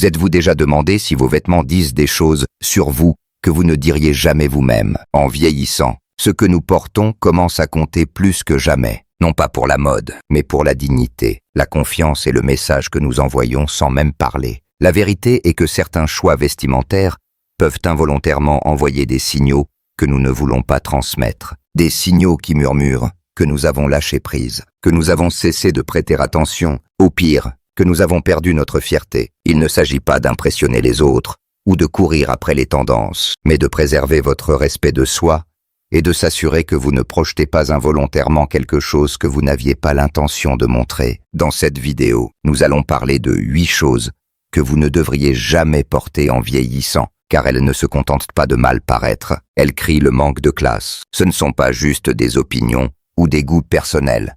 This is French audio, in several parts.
Vous êtes-vous déjà demandé si vos vêtements disent des choses sur vous que vous ne diriez jamais vous-même? En vieillissant, ce que nous portons commence à compter plus que jamais. Non pas pour la mode, mais pour la dignité, la confiance et le message que nous envoyons sans même parler. La vérité est que certains choix vestimentaires peuvent involontairement envoyer des signaux que nous ne voulons pas transmettre. Des signaux qui murmurent que nous avons lâché prise, que nous avons cessé de prêter attention, au pire, que nous avons perdu notre fierté. Il ne s'agit pas d'impressionner les autres ou de courir après les tendances, mais de préserver votre respect de soi et de s'assurer que vous ne projetez pas involontairement quelque chose que vous n'aviez pas l'intention de montrer. Dans cette vidéo, nous allons parler de 8 choses que vous ne devriez jamais porter en vieillissant, car elles ne se contentent pas de mal paraître. Elles crient le manque de classe. Ce ne sont pas juste des opinions ou des goûts personnels.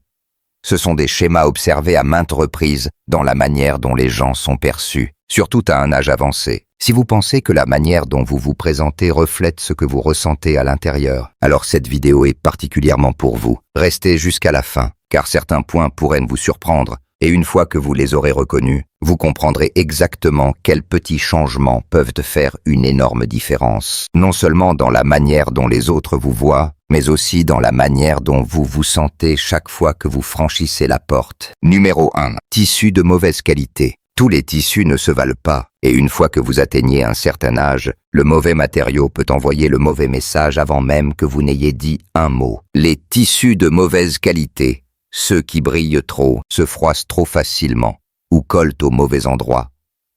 Ce sont des schémas observés à maintes reprises dans la manière dont les gens sont perçus, surtout à un âge avancé. Si vous pensez que la manière dont vous vous présentez reflète ce que vous ressentez à l'intérieur, alors cette vidéo est particulièrement pour vous. Restez jusqu'à la fin, car certains points pourraient vous surprendre, et une fois que vous les aurez reconnus, vous comprendrez exactement quels petits changements peuvent faire une énorme différence, non seulement dans la manière dont les autres vous voient, mais aussi dans la manière dont vous vous sentez chaque fois que vous franchissez la porte. Numéro 1. Tissu de mauvaise qualité. Tous les tissus ne se valent pas, et une fois que vous atteignez un certain âge, le mauvais matériau peut envoyer le mauvais message avant même que vous n'ayez dit un mot. Les tissus de mauvaise qualité, ceux qui brillent trop, se froissent trop facilement, ou collent au mauvais endroit,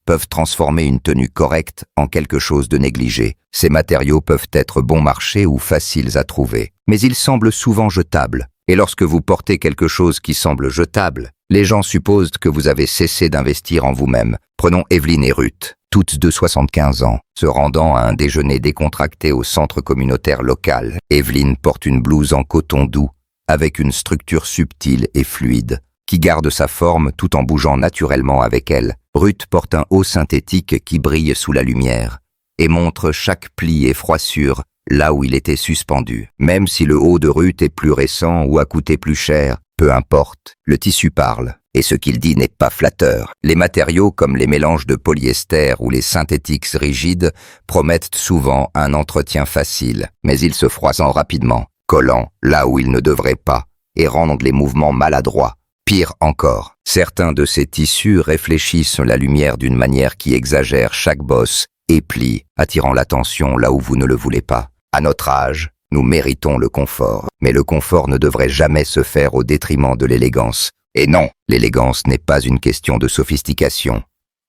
peuvent transformer une tenue correcte en quelque chose de négligé. Ces matériaux peuvent être bon marché ou faciles à trouver, mais ils semblent souvent jetables. Et lorsque vous portez quelque chose qui semble jetable, les gens supposent que vous avez cessé d'investir en vous-même. Prenons Evelyne et Ruth, toutes de 75 ans, se rendant à un déjeuner décontracté au centre communautaire local. Evelyne porte une blouse en coton doux, avec une structure subtile et fluide, qui garde sa forme tout en bougeant naturellement avec elle. Ruth porte un haut synthétique qui brille sous la lumière, et montre chaque pli et froissure là où il était suspendu. Même si le haut de Ruth est plus récent ou a coûté plus cher, peu importe, le tissu parle, et ce qu'il dit n'est pas flatteur. Les matériaux comme les mélanges de polyester ou les synthétiques rigides promettent souvent un entretien facile, mais ils se froissent rapidement, collant là où ils ne devraient pas, et rendent les mouvements maladroits. Pire encore, certains de ces tissus réfléchissent la lumière d'une manière qui exagère chaque bosse et plie, attirant l'attention là où vous ne le voulez pas. À notre âge, nous méritons le confort, mais le confort ne devrait jamais se faire au détriment de l'élégance. Et non, l'élégance n'est pas une question de sophistication.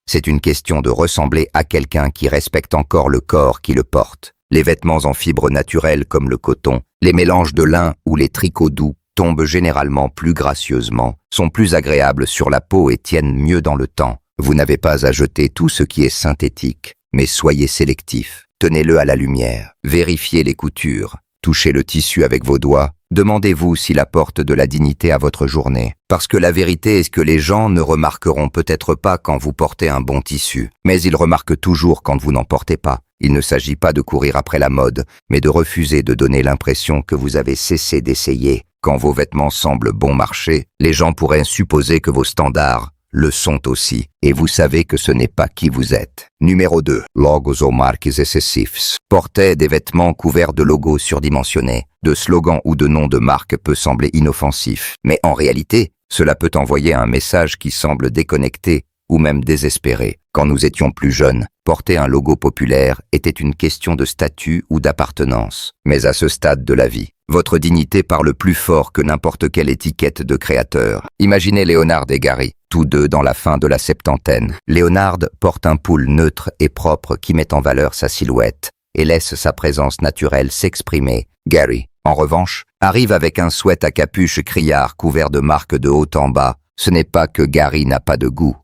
C'est une question de ressembler à quelqu'un qui respecte encore le corps qui le porte. Les vêtements en fibres naturelles comme le coton, les mélanges de lin ou les tricots doux tombent généralement plus gracieusement, sont plus agréables sur la peau et tiennent mieux dans le temps. Vous n'avez pas à jeter tout ce qui est synthétique, mais soyez sélectif. Tenez-le à la lumière, vérifiez les coutures, touchez le tissu avec vos doigts, demandez-vous s'il apporte de la dignité à votre journée. Parce que la vérité est que les gens ne remarqueront peut-être pas quand vous portez un bon tissu, mais ils remarquent toujours quand vous n'en portez pas. Il ne s'agit pas de courir après la mode, mais de refuser de donner l'impression que vous avez cessé d'essayer. Quand vos vêtements semblent bon marché, les gens pourraient supposer que vos standards le sont aussi, et vous savez que ce n'est pas qui vous êtes. Numéro 2. Logos ou marques excessifs. Porter des vêtements couverts de logos surdimensionnés, de slogans ou de noms de marques peut sembler inoffensif, mais en réalité, cela peut envoyer un message qui semble déconnecté ou même désespéré. Quand nous étions plus jeunes, porter un logo populaire était une question de statut ou d'appartenance. Mais à ce stade de la vie, votre dignité parle plus fort que n'importe quelle étiquette de créateur. Imaginez Léonard et Gary, tous deux dans la fin de la septantaine. Léonard porte un pull neutre et propre qui met en valeur sa silhouette et laisse sa présence naturelle s'exprimer. Gary, en revanche, arrive avec un sweat à capuche criard couvert de marques de haut en bas. Ce n'est pas que Gary n'a pas de goût,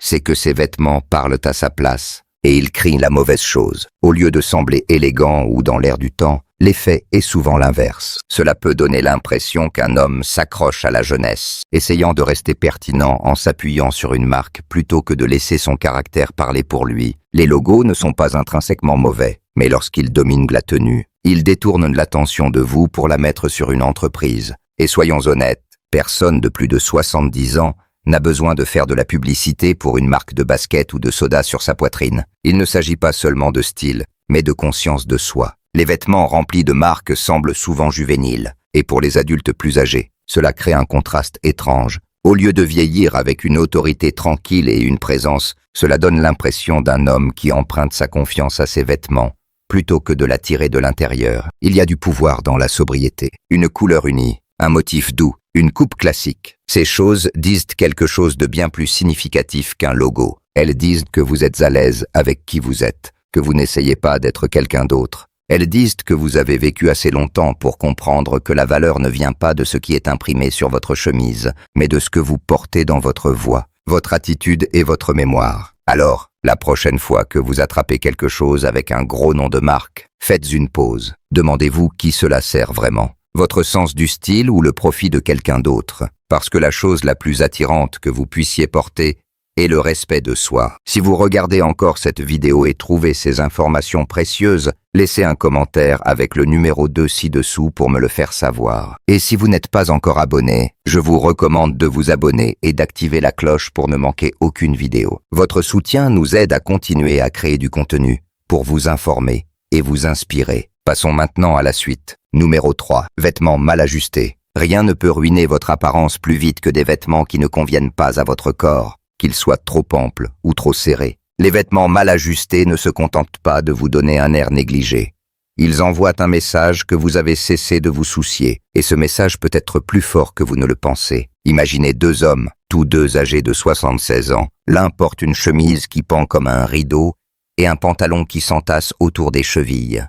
c'est que ses vêtements parlent à sa place et il crie la mauvaise chose. Au lieu de sembler élégant ou dans l'air du temps, l'effet est souvent l'inverse. Cela peut donner l'impression qu'un homme s'accroche à la jeunesse, essayant de rester pertinent en s'appuyant sur une marque plutôt que de laisser son caractère parler pour lui. Les logos ne sont pas intrinsèquement mauvais, mais lorsqu'ils dominent la tenue, ils détournent l'attention de vous pour la mettre sur une entreprise. Et soyons honnêtes, personne de plus de 70 ans n'a besoin de faire de la publicité pour une marque de basket ou de soda sur sa poitrine. Il ne s'agit pas seulement de style, mais de conscience de soi. Les vêtements remplis de marques semblent souvent juvéniles, et pour les adultes plus âgés, cela crée un contraste étrange. Au lieu de vieillir avec une autorité tranquille et une présence, cela donne l'impression d'un homme qui emprunte sa confiance à ses vêtements, plutôt que de la tirer de l'intérieur. Il y a du pouvoir dans la sobriété, une couleur unie, un motif doux, une coupe classique. Ces choses disent quelque chose de bien plus significatif qu'un logo. Elles disent que vous êtes à l'aise avec qui vous êtes, que vous n'essayez pas d'être quelqu'un d'autre. Elles disent que vous avez vécu assez longtemps pour comprendre que la valeur ne vient pas de ce qui est imprimé sur votre chemise, mais de ce que vous portez dans votre voix, votre attitude et votre mémoire. Alors, la prochaine fois que vous attrapez quelque chose avec un gros nom de marque, faites une pause. Demandez-vous qui cela sert vraiment. Votre sens du style ou le profit de quelqu'un d'autre. Parce que la chose la plus attirante que vous puissiez porter est le respect de soi. Si vous regardez encore cette vidéo et trouvez ces informations précieuses, laissez un commentaire avec le numéro 2 ci-dessous pour me le faire savoir. Et si vous n'êtes pas encore abonné, je vous recommande de vous abonner et d'activer la cloche pour ne manquer aucune vidéo. Votre soutien nous aide à continuer à créer du contenu pour vous informer et vous inspirer. Passons maintenant à la suite. Numéro 3. Vêtements mal ajustés. Rien ne peut ruiner votre apparence plus vite que des vêtements qui ne conviennent pas à votre corps, qu'ils soient trop amples ou trop serrés. Les vêtements mal ajustés ne se contentent pas de vous donner un air négligé. Ils envoient un message que vous avez cessé de vous soucier, et ce message peut être plus fort que vous ne le pensez. Imaginez deux hommes, tous deux âgés de 76 ans. L'un porte une chemise qui pend comme un rideau et un pantalon qui s'entasse autour des chevilles.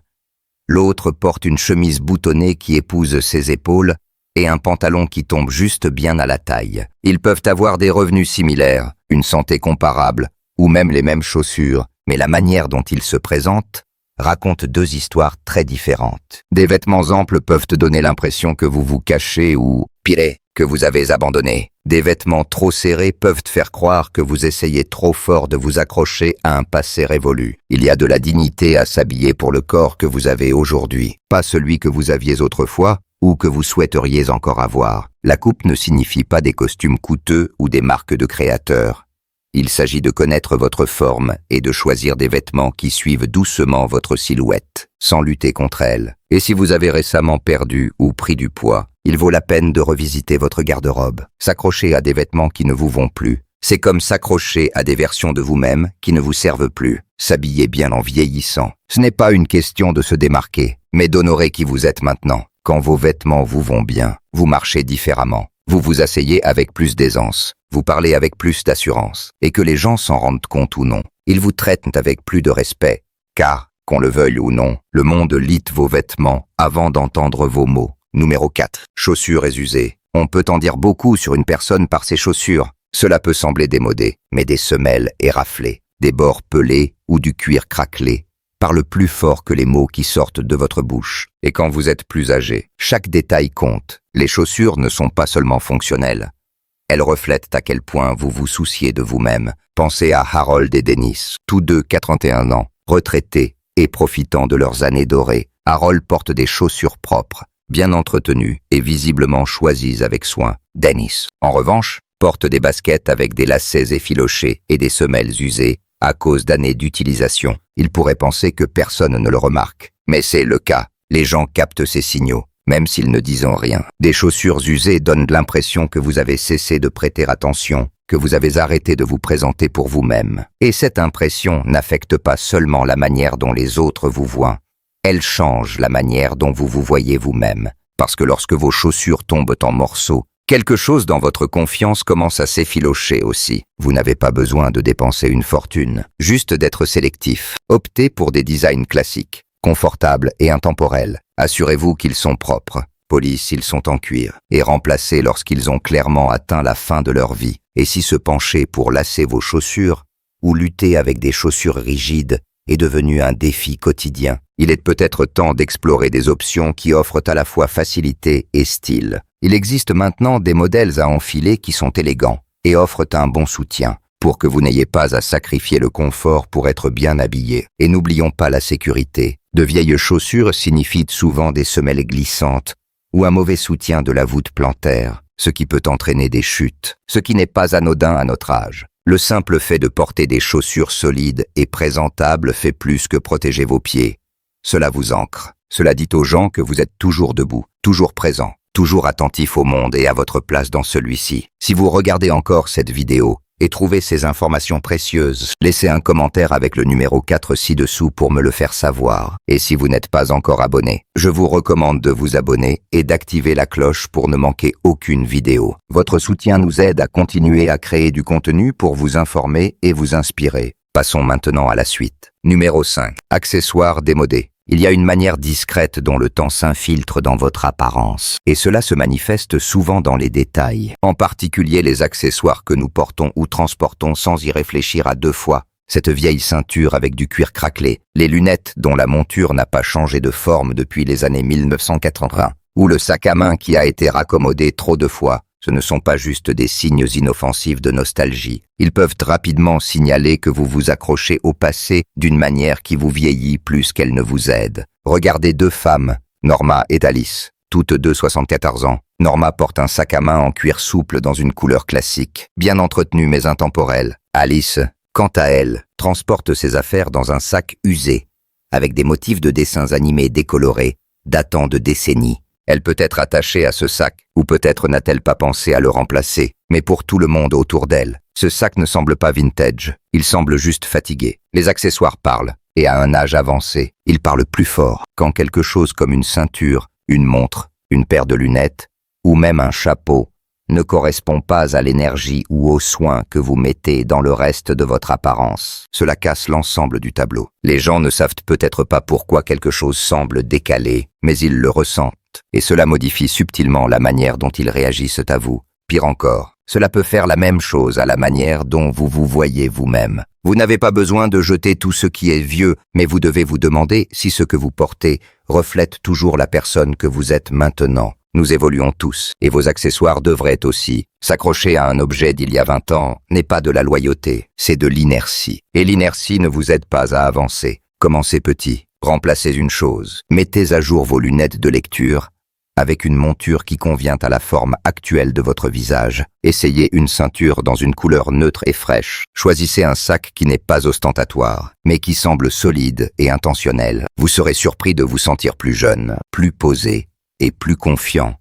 L'autre porte une chemise boutonnée qui épouse ses épaules et un pantalon qui tombe juste bien à la taille. Ils peuvent avoir des revenus similaires, une santé comparable, ou même les mêmes chaussures, mais la manière dont ils se présentent raconte deux histoires très différentes. Des vêtements amples peuvent te donner l'impression que vous vous cachez ou, pire, que vous avez abandonné. Des vêtements trop serrés peuvent te faire croire que vous essayez trop fort de vous accrocher à un passé révolu. Il y a de la dignité à s'habiller pour le corps que vous avez aujourd'hui, pas celui que vous aviez autrefois ou que vous souhaiteriez encore avoir. La coupe ne signifie pas des costumes coûteux ou des marques de créateurs. Il s'agit de connaître votre forme et de choisir des vêtements qui suivent doucement votre silhouette, sans lutter contre elle. Et si vous avez récemment perdu ou pris du poids, il vaut la peine de revisiter votre garde-robe. S'accrocher à des vêtements qui ne vous vont plus, c'est comme s'accrocher à des versions de vous-même qui ne vous servent plus. S'habiller bien en vieillissant. Ce n'est pas une question de se démarquer, mais d'honorer qui vous êtes maintenant. Quand vos vêtements vous vont bien, vous marchez différemment. Vous vous asseyez avec plus d'aisance, vous parlez avec plus d'assurance, et que les gens s'en rendent compte ou non, ils vous traitent avec plus de respect, car, qu'on le veuille ou non, le monde lit vos vêtements avant d'entendre vos mots. Numéro 4. Chaussures usées. On peut en dire beaucoup sur une personne par ses chaussures. Cela peut sembler démodé, mais des semelles éraflées, des bords pelés ou du cuir craquelé parlent plus fort que les mots qui sortent de votre bouche. Et quand vous êtes plus âgé, chaque détail compte. Les chaussures ne sont pas seulement fonctionnelles. Elles reflètent à quel point vous vous souciez de vous-même. Pensez à Harold et Dennis, tous deux 81 ans, retraités et profitant de leurs années dorées. Harold porte des chaussures propres, bien entretenues et visiblement choisies avec soin. Dennis, en revanche, porte des baskets avec des lacets effilochés et des semelles usées à cause d'années d'utilisation. Il pourrait penser que personne ne le remarque, mais c'est le cas. Les gens captent ces signaux, même s'ils ne disent rien. Des chaussures usées donnent l'impression que vous avez cessé de prêter attention, que vous avez arrêté de vous présenter pour vous-même. Et cette impression n'affecte pas seulement la manière dont les autres vous voient, elle change la manière dont vous vous voyez vous-même. Parce que lorsque vos chaussures tombent en morceaux, quelque chose dans votre confiance commence à s'effilocher aussi. Vous n'avez pas besoin de dépenser une fortune, juste d'être sélectif. Optez pour des designs classiques, confortables et intemporels. Assurez-vous qu'ils sont propres, polis s'ils sont en cuir, et remplacés lorsqu'ils ont clairement atteint la fin de leur vie. Et si se pencher pour lasser vos chaussures, ou lutter avec des chaussures rigides, est devenu un défi quotidien, il est peut-être temps d'explorer des options qui offrent à la fois facilité et style. Il existe maintenant des modèles à enfiler qui sont élégants et offrent un bon soutien pour que vous n'ayez pas à sacrifier le confort pour être bien habillé. Et n'oublions pas la sécurité. De vieilles chaussures signifient souvent des semelles glissantes ou un mauvais soutien de la voûte plantaire. ce qui peut entraîner des chutes, ce qui n'est pas anodin à notre âge. Le simple fait de porter des chaussures solides et présentables fait plus que protéger vos pieds. Cela vous ancre. Cela dit aux gens que vous êtes toujours debout, toujours présent, toujours attentif au monde et à votre place dans celui-ci. Si vous regardez encore cette vidéo et trouvez ces informations précieuses, laissez un commentaire avec le numéro 4 ci-dessous pour me le faire savoir. Et si vous n'êtes pas encore abonné, je vous recommande de vous abonner et d'activer la cloche pour ne manquer aucune vidéo. Votre soutien nous aide à continuer à créer du contenu pour vous informer et vous inspirer. Passons maintenant à la suite. Numéro 5. Accessoires démodés. Il y a une manière discrète dont le temps s'infiltre dans votre apparence, et cela se manifeste souvent dans les détails, en particulier les accessoires que nous portons ou transportons sans y réfléchir à deux fois. Cette vieille ceinture avec du cuir craquelé, les lunettes dont la monture n'a pas changé de forme depuis les années 1980, ou le sac à main qui a été raccommodé trop de fois. Ce ne sont pas juste des signes inoffensifs de nostalgie. Ils peuvent rapidement signaler que vous vous accrochez au passé d'une manière qui vous vieillit plus qu'elle ne vous aide. Regardez deux femmes, Norma et Alice, toutes deux 74 ans. Norma porte un sac à main en cuir souple dans une couleur classique, bien entretenu mais intemporelle. Alice, quant à elle, transporte ses affaires dans un sac usé, avec des motifs de dessins animés décolorés, datant de décennies. Elle peut être attachée à ce sac, ou peut-être n'a-t-elle pas pensé à le remplacer, mais pour tout le monde autour d'elle, ce sac ne semble pas vintage, il semble juste fatigué. Les accessoires parlent, et à un âge avancé, ils parlent plus fort quand quelque chose comme une ceinture, une montre, une paire de lunettes, ou même un chapeau, ne correspond pas à l'énergie ou aux soins que vous mettez dans le reste de votre apparence. Cela casse l'ensemble du tableau. Les gens ne savent peut-être pas pourquoi quelque chose semble décalé, mais ils le ressentent. Et cela modifie subtilement la manière dont ils réagissent à vous. Pire encore, cela peut faire la même chose à la manière dont vous vous voyez vous-même. Vous n'avez pas besoin de jeter tout ce qui est vieux, mais vous devez vous demander si ce que vous portez reflète toujours la personne que vous êtes maintenant. Nous évoluons tous, et vos accessoires devraient aussi. S'accrocher à un objet d'il y a 20 ans n'est pas de la loyauté, c'est de l'inertie. Et l'inertie ne vous aide pas à avancer. Commencez petit. Remplacez une chose, mettez à jour vos lunettes de lecture avec une monture qui convient à la forme actuelle de votre visage. Essayez une ceinture dans une couleur neutre et fraîche. Choisissez un sac qui n'est pas ostentatoire, mais qui semble solide et intentionnel. Vous serez surpris de vous sentir plus jeune, plus posé et plus confiant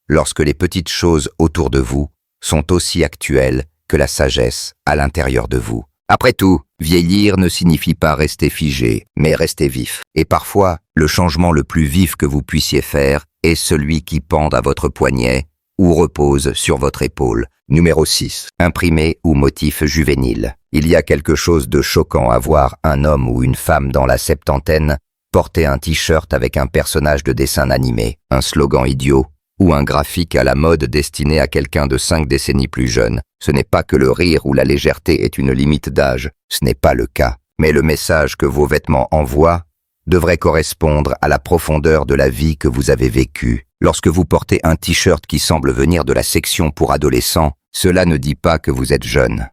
lorsque les petites choses autour de vous sont aussi actuelles que la sagesse à l'intérieur de vous. Après tout, vieillir ne signifie pas rester figé, mais rester vif. Et parfois, le changement le plus vif que vous puissiez faire est celui qui pend à votre poignet ou repose sur votre épaule. Numéro 6. Imprimé ou motif juvénile. Il y a quelque chose de choquant à voir un homme ou une femme dans la septantaine porter un t-shirt avec un personnage de dessin animé, un slogan idiot, ou un graphique à la mode destiné à quelqu'un de 5 décennies plus jeune. Ce n'est pas que le rire ou la légèreté est une limite d'âge, ce n'est pas le cas. Mais le message que vos vêtements envoient devrait correspondre à la profondeur de la vie que vous avez vécue. Lorsque vous portez un t-shirt qui semble venir de la section pour adolescents, cela ne dit pas que vous êtes jeune.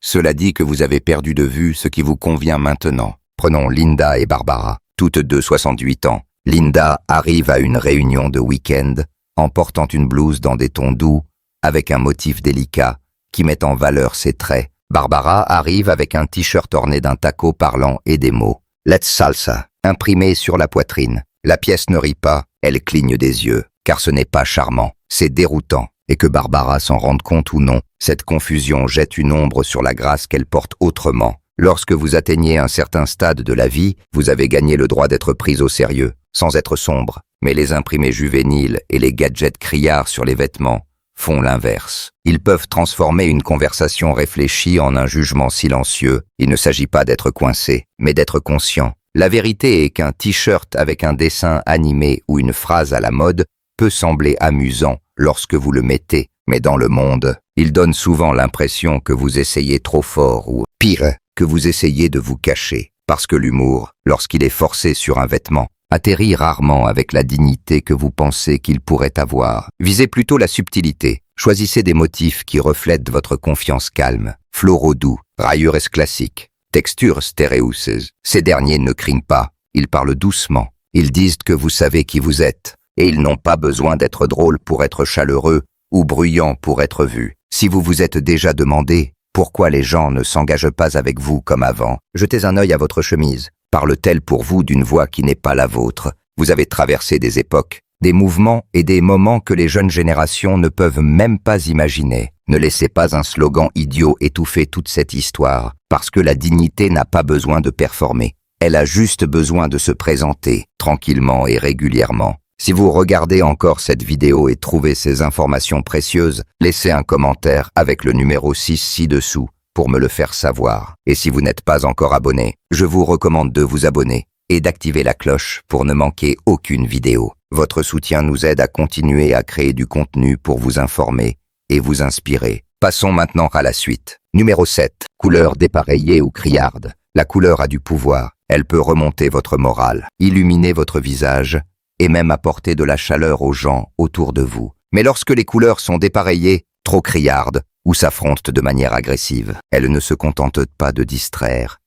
Cela dit que vous avez perdu de vue ce qui vous convient maintenant. Prenons Linda et Barbara, toutes deux 68 ans. Linda arrive à une réunion de week-end en portant une blouse dans des tons doux, avec un motif délicat qui met en valeur ses traits. Barbara arrive avec un t-shirt orné d'un taco parlant et des mots « Let's salsa » imprimés sur la poitrine. La pièce ne rit pas, elle cligne des yeux, car ce n'est pas charmant, c'est déroutant. Et que Barbara s'en rende compte ou non, cette confusion jette une ombre sur la grâce qu'elle porte autrement. Lorsque vous atteignez un certain stade de la vie, vous avez gagné le droit d'être pris au sérieux, sans être sombre. Mais les imprimés juvéniles et les gadgets criards sur les vêtements font l'inverse. Ils peuvent transformer une conversation réfléchie en un jugement silencieux. Il ne s'agit pas d'être coincé, mais d'être conscient. La vérité est qu'un t-shirt avec un dessin animé ou une phrase à la mode peut sembler amusant lorsque vous le mettez, mais dans le monde, il donne souvent l'impression que vous essayez trop fort ou, pire, que vous essayez de vous cacher. Parce que l'humour, lorsqu'il est forcé sur un vêtement, atterrit rarement avec la dignité que vous pensez qu'il pourrait avoir. Visez plutôt la subtilité. Choisissez des motifs qui reflètent votre confiance calme. Floraux doux, railleures classiques, textures stéréouses. Ces derniers ne crient pas, ils parlent doucement. Ils disent que vous savez qui vous êtes. Et ils n'ont pas besoin d'être drôles pour être chaleureux ou bruyant pour être vu. Si vous vous êtes déjà demandé pourquoi les gens ne s'engagent pas avec vous comme avant, jetez un œil à votre chemise. Parle-t-elle pour vous d'une voix qui n'est pas la vôtre? Vous avez traversé des époques, des mouvements et des moments que les jeunes générations ne peuvent même pas imaginer. Ne laissez pas un slogan idiot étouffer toute cette histoire, parce que la dignité n'a pas besoin de performer. Elle a juste besoin de se présenter, tranquillement et régulièrement. Si vous regardez encore cette vidéo et trouvez ces informations précieuses, laissez un commentaire avec le numéro 6 ci-dessous pour me le faire savoir. Et si vous n'êtes pas encore abonné, je vous recommande de vous abonner et d'activer la cloche pour ne manquer aucune vidéo. Votre soutien nous aide à continuer à créer du contenu pour vous informer et vous inspirer. Passons maintenant à la suite. Numéro 7. Couleur dépareillée ou criarde. La couleur a du pouvoir. Elle peut remonter votre morale, illuminer votre visage et même apporter de la chaleur aux gens autour de vous. Mais lorsque les couleurs sont dépareillées, trop criardes ou s'affrontent de manière agressive, elles ne se contentent pas de distraire.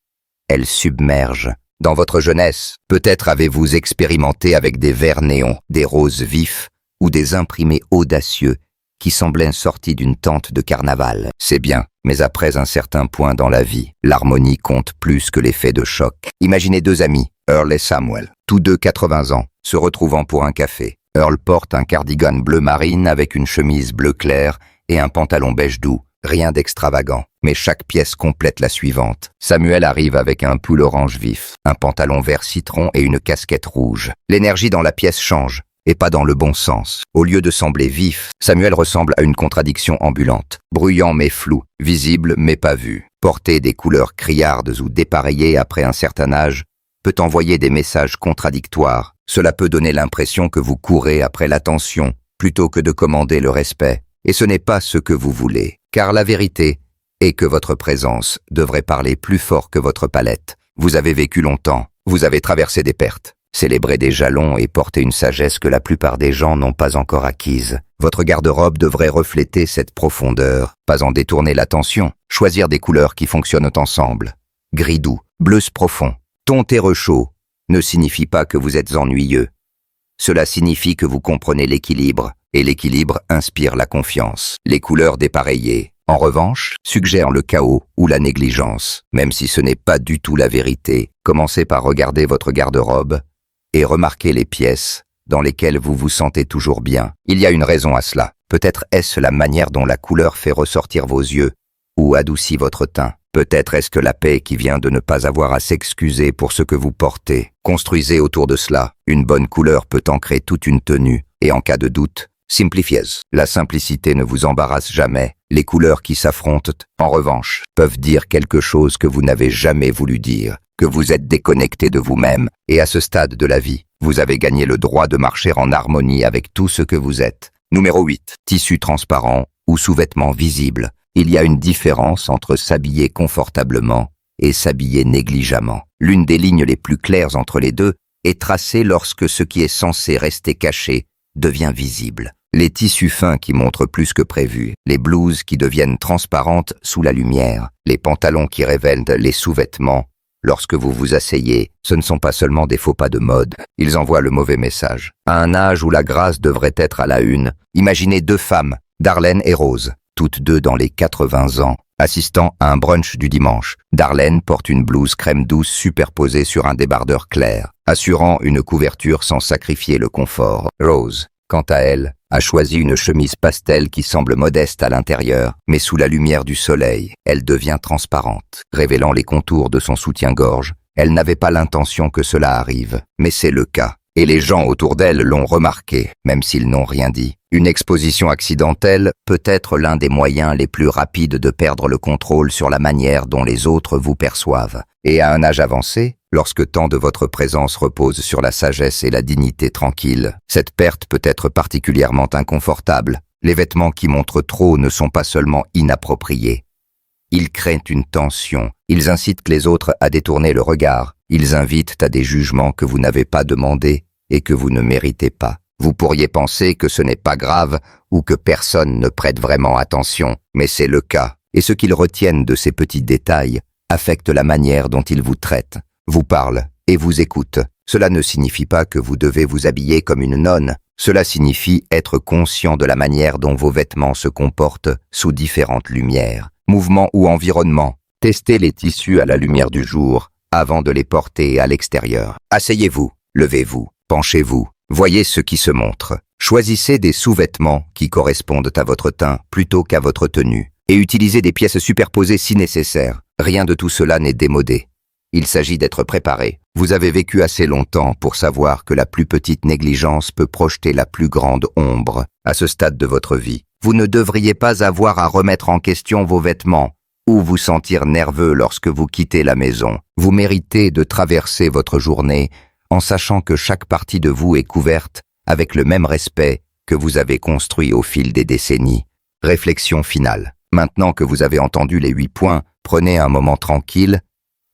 Elles submergent. Dans votre jeunesse, peut-être avez-vous expérimenté avec des verts néons, des roses vifs ou des imprimés audacieux qui semblaient sortis d'une tente de carnaval. C'est bien, mais après un certain point dans la vie, l'harmonie compte plus que l'effet de choc. Imaginez deux amis, Earl et Samuel, tous deux 80 ans, se retrouvant pour un café. Earl porte un cardigan bleu marine avec une chemise bleu clair et un pantalon beige doux. Rien d'extravagant, mais chaque pièce complète la suivante. Samuel arrive avec un pull orange vif, un pantalon vert citron et une casquette rouge. L'énergie dans la pièce change, et pas dans le bon sens. Au lieu de sembler vif, Samuel ressemble à une contradiction ambulante. Bruyant mais flou, visible mais pas vu. Porter des couleurs criardes ou dépareillées après un certain âge peut envoyer des messages contradictoires. Cela peut donner l'impression que vous courez après l'attention plutôt que de commander le respect. Et ce n'est pas ce que vous voulez. Car la vérité est que votre présence devrait parler plus fort que votre palette. Vous avez vécu longtemps, vous avez traversé des pertes, célébré des jalons et porté une sagesse que la plupart des gens n'ont pas encore acquise. Votre garde-robe devrait refléter cette profondeur, pas en détourner l'attention. Choisir des couleurs qui fonctionnent ensemble. Gris doux, bleu profond, ton terreux chaud, ne signifie pas que vous êtes ennuyeux. Cela signifie que vous comprenez l'équilibre, et l'équilibre inspire la confiance. Les couleurs dépareillées, en revanche, suggèrent le chaos ou la négligence. Même si ce n'est pas du tout la vérité, commencez par regarder votre garde-robe et remarquez les pièces dans lesquelles vous vous sentez toujours bien. Il y a une raison à cela. Peut-être est-ce la manière dont la couleur fait ressortir vos yeux ou adoucit votre teint. Peut-être est-ce que la paix qui vient de ne pas avoir à s'excuser pour ce que vous portez. Construisez autour de cela. Une bonne couleur peut ancrer toute une tenue et en cas de doute, simplifiez. La simplicité ne vous embarrasse jamais. Les couleurs qui s'affrontent, en revanche, peuvent dire quelque chose que vous n'avez jamais voulu dire, que vous êtes déconnecté de vous-même, et à ce stade de la vie, vous avez gagné le droit de marcher en harmonie avec tout ce que vous êtes. Numéro 8. Tissu transparent ou sous-vêtements visibles. Il y a une différence entre s'habiller confortablement et s'habiller négligemment. L'une des lignes les plus claires entre les deux est tracée lorsque ce qui est censé rester caché devient visible. Les tissus fins qui montrent plus que prévu, les blouses qui deviennent transparentes sous la lumière, les pantalons qui révèlent les sous-vêtements. Lorsque vous vous asseyez, ce ne sont pas seulement des faux pas de mode, ils envoient le mauvais message. À un âge où la grâce devrait être à la une, imaginez deux femmes, Darlene et Rose, toutes deux dans les 80 ans, assistant à un brunch du dimanche. Darlene porte une blouse crème douce superposée sur un débardeur clair, assurant une couverture sans sacrifier le confort. Rose, quant à elle, a choisi une chemise pastel qui semble modeste à l'intérieur, mais sous la lumière du soleil, elle devient transparente, révélant les contours de son soutien-gorge. Elle n'avait pas l'intention que cela arrive, mais c'est le cas. Et les gens autour d'elle l'ont remarqué, même s'ils n'ont rien dit. Une exposition accidentelle peut être l'un des moyens les plus rapides de perdre le contrôle sur la manière dont les autres vous perçoivent. Et à un âge avancé, lorsque tant de votre présence repose sur la sagesse et la dignité tranquille, cette perte peut être particulièrement inconfortable. Les vêtements qui montrent trop ne sont pas seulement inappropriés. Ils créent une tension, ils incitent les autres à détourner le regard, ils invitent à des jugements que vous n'avez pas demandés et que vous ne méritez pas. Vous pourriez penser que ce n'est pas grave ou que personne ne prête vraiment attention, mais c'est le cas. Et ce qu'ils retiennent de ces petits détails affecte la manière dont ils vous traitent, vous parlent et vous écoutent. Cela ne signifie pas que vous devez vous habiller comme une nonne, Cela signifie être conscient de la manière dont vos vêtements se comportent sous différentes lumières, mouvements ou environnements. Testez les tissus à la lumière du jour avant de les porter à l'extérieur. Asseyez-vous, levez-vous, penchez-vous, voyez ce qui se montre. Choisissez des sous-vêtements qui correspondent à votre teint plutôt qu'à votre tenue et utilisez des pièces superposées si nécessaire. Rien de tout cela n'est démodé. Il s'agit d'être préparé. Vous avez vécu assez longtemps pour savoir que la plus petite négligence peut projeter la plus grande ombre. À ce stade de votre vie, vous ne devriez pas avoir à remettre en question vos vêtements ou vous sentir nerveux lorsque vous quittez la maison. Vous méritez de traverser votre journée en sachant que chaque partie de vous est couverte avec le même respect que vous avez construit au fil des décennies. Réflexion finale. Maintenant que vous avez entendu les 8 points, prenez un moment tranquille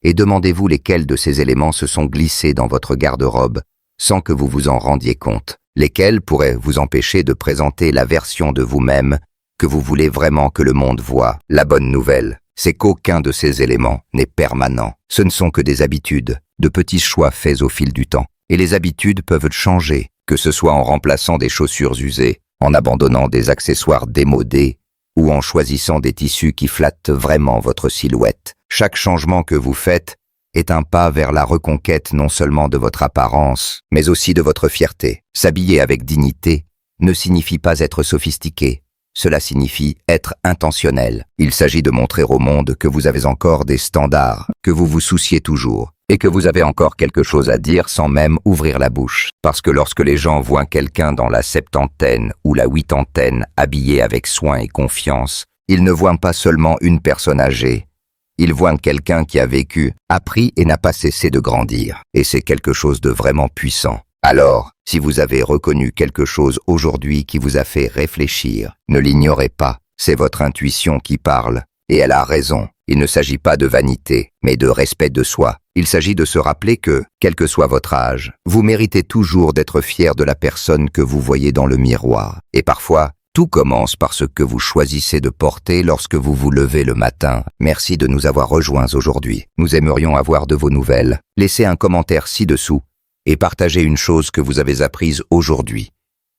et demandez-vous lesquels de ces éléments se sont glissés dans votre garde-robe sans que vous vous en rendiez compte. Lesquels pourraient vous empêcher de présenter la version de vous-même que vous voulez vraiment que le monde voie. La bonne nouvelle, c'est qu'aucun de ces éléments n'est permanent. Ce ne sont que des habitudes, de petits choix faits au fil du temps. Et les habitudes peuvent changer, que ce soit en remplaçant des chaussures usées, en abandonnant des accessoires démodés ou en choisissant des tissus qui flattent vraiment votre silhouette. Chaque changement que vous faites est un pas vers la reconquête non seulement de votre apparence, mais aussi de votre fierté. S'habiller avec dignité ne signifie pas être sophistiqué, cela signifie être intentionnel. Il s'agit de montrer au monde que vous avez encore des standards, que vous vous souciez toujours, et que vous avez encore quelque chose à dire sans même ouvrir la bouche. Parce que lorsque les gens voient quelqu'un dans la septantaine ou la huitantaine habillé avec soin et confiance, ils ne voient pas seulement une personne âgée, ils voient quelqu'un qui a vécu, appris et n'a pas cessé de grandir. Et c'est quelque chose de vraiment puissant. Alors, si vous avez reconnu quelque chose aujourd'hui qui vous a fait réfléchir, ne l'ignorez pas, c'est votre intuition qui parle, et elle a raison. Il ne s'agit pas de vanité, mais de respect de soi. Il s'agit de se rappeler que, quel que soit votre âge, vous méritez toujours d'être fier de la personne que vous voyez dans le miroir. Et parfois, tout commence par ce que vous choisissez de porter lorsque vous vous levez le matin. Merci de nous avoir rejoints aujourd'hui. Nous aimerions avoir de vos nouvelles. Laissez un commentaire ci-dessous et partagez une chose que vous avez apprise aujourd'hui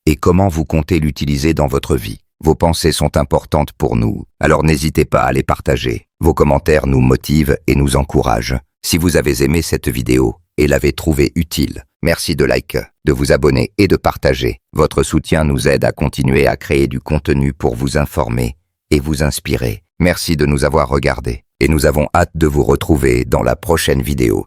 et comment vous comptez l'utiliser dans votre vie. Vos pensées sont importantes pour nous, alors n'hésitez pas à les partager. Vos commentaires nous motivent et nous encouragent. Si vous avez aimé cette vidéo et l'avez trouvée utile, merci de liker, de vous abonner et de partager. Votre soutien nous aide à continuer à créer du contenu pour vous informer et vous inspirer. Merci de nous avoir regardés et nous avons hâte de vous retrouver dans la prochaine vidéo.